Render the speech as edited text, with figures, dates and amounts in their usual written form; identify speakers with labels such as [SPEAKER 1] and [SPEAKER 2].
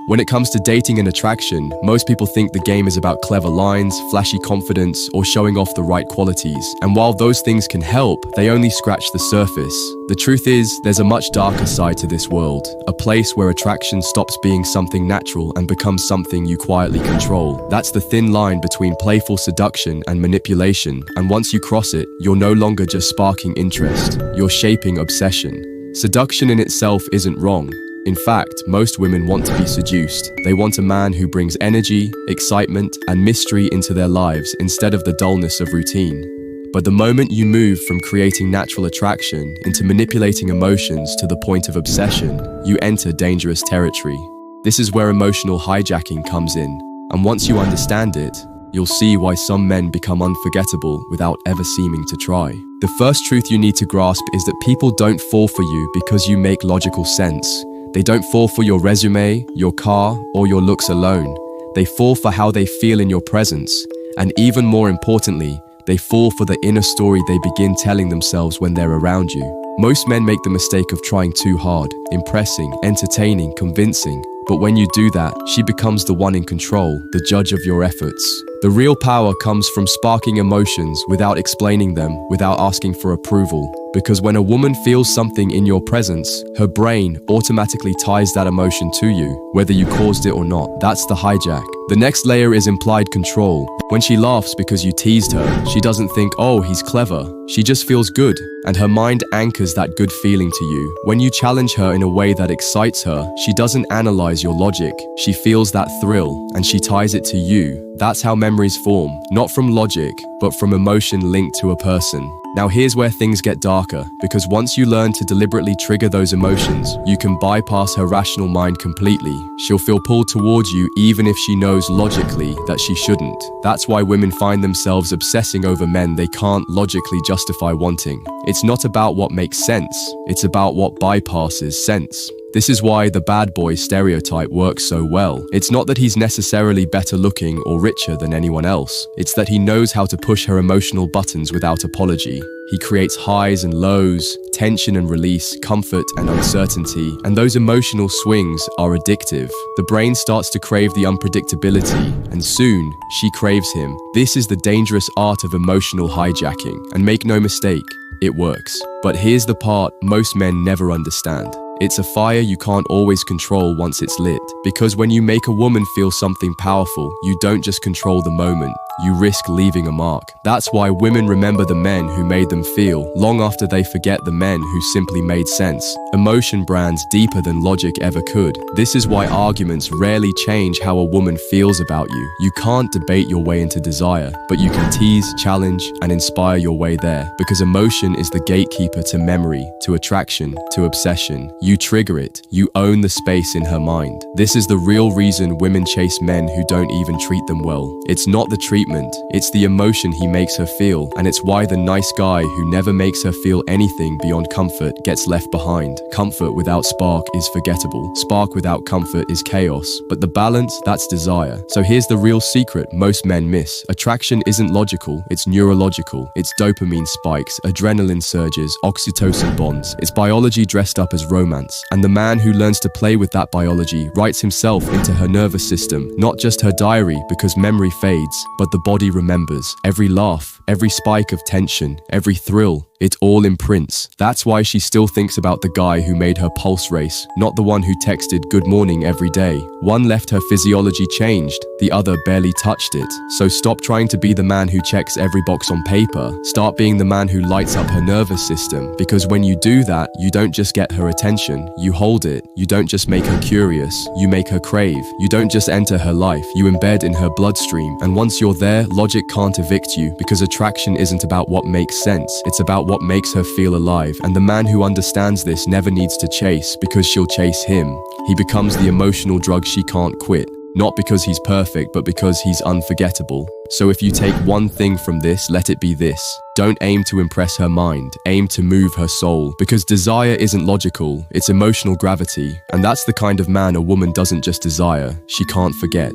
[SPEAKER 1] When it comes to dating and attraction, most people think the game is about clever lines, flashy confidence, or showing off the right qualities. And while those things can help, they only scratch the surface. The truth is, there's a much darker side to this world, a place where attraction stops being something natural and becomes something you quietly control. That's the thin line between playful seduction and manipulation, and once you cross it, you're no longer just sparking interest, you're shaping obsession. Seduction in itself isn't wrong. In fact, most women want to be seduced. They want a man who brings energy, excitement, and mystery into their lives instead of the dullness of routine. But the moment you move from creating natural attraction into manipulating emotions to the point of obsession, you enter dangerous territory. This is where emotional hijacking comes in, and once you understand it, you'll see why some men become unforgettable without ever seeming to try. The first truth you need to grasp is that people don't fall for you because you make logical sense. They don't fall for your resume, your car, or your looks alone. They fall for how they feel in your presence. And even more importantly, they fall for the inner story they begin telling themselves when they're around you. Most men make the mistake of trying too hard, impressing, entertaining, convincing. But when you do that, she becomes the one in control, the judge of your efforts. The real power comes from sparking emotions without explaining them, without asking for approval. Because when a woman feels something in your presence, her brain automatically ties that emotion to you, whether you caused it or not. That's the hijack. The next layer is implied control. When she laughs because you teased her, she doesn't think, oh, he's clever. She just feels good, and her mind anchors that good feeling to you. When you challenge her in a way that excites her, she doesn't analyze your logic. She feels that thrill, and she ties it to you. That's how memories form, not from logic, but from emotion linked to a person. Now here's where things get darker, because once you learn to deliberately trigger those emotions, you can bypass her rational mind completely. She'll feel pulled towards you even if she knows logically that she shouldn't. That's why women find themselves obsessing over men they can't logically justify wanting. It's not about what makes sense, it's about what bypasses sense. This is why the bad boy stereotype works so well. It's not that he's necessarily better looking or richer than anyone else. It's that he knows how to push her emotional buttons without apology. He creates highs and lows, tension and release, comfort and uncertainty, and those emotional swings are addictive. The brain starts to crave the unpredictability, and soon, she craves him. This is the dangerous art of emotional hijacking, and make no mistake, it works. But here's the part most men never understand. It's a fire you can't always control once it's lit. Because when you make a woman feel something powerful, you don't just control the moment, you risk leaving a mark. That's why women remember the men who made them feel, long after they forget the men who simply made sense. Emotion brands deeper than logic ever could. This is why arguments rarely change how a woman feels about you. You can't debate your way into desire, but you can tease, challenge, and inspire your way there. Because emotion is the gatekeeper to memory, to attraction, to obsession. You trigger it, you own the space in her mind. This is the real reason women chase men who don't even treat them well. It's not the treatment, it's the emotion he makes her feel, and it's why the nice guy who never makes her feel anything beyond comfort gets left behind. Comfort without spark is forgettable. Spark without comfort is chaos. But the balance, that's desire. So here's the real secret most men miss. Attraction isn't logical, it's neurological. It's dopamine spikes, adrenaline surges, oxytocin bonds. It's biology dressed up as romance. And the man who learns to play with that biology writes himself into her nervous system, not just her diary, because memory fades, but the body remembers. Every laugh, every spike of tension, every thrill, it all imprints. That's why she still thinks about the guy who made her pulse race, not the one who texted good morning every day. One left her physiology changed, the other barely touched it. So stop trying to be the man who checks every box on paper. Start being the man who lights up her nervous system, because when you do that, you don't just get her attention, you hold it. You don't just make her curious, you make her crave. You don't just enter her life, you embed in her bloodstream. And once you're there, logic can't evict you, because attraction isn't about what makes sense, it's about what makes her feel alive. And the man who understands this never needs to chase, because she'll chase him. He becomes the emotional drug she can't quit. Not because he's perfect, but because he's unforgettable. So if you take one thing from this, let it be this. Don't aim to impress her mind, aim to move her soul. Because desire isn't logical, it's emotional gravity. And that's the kind of man a woman doesn't just desire, she can't forget.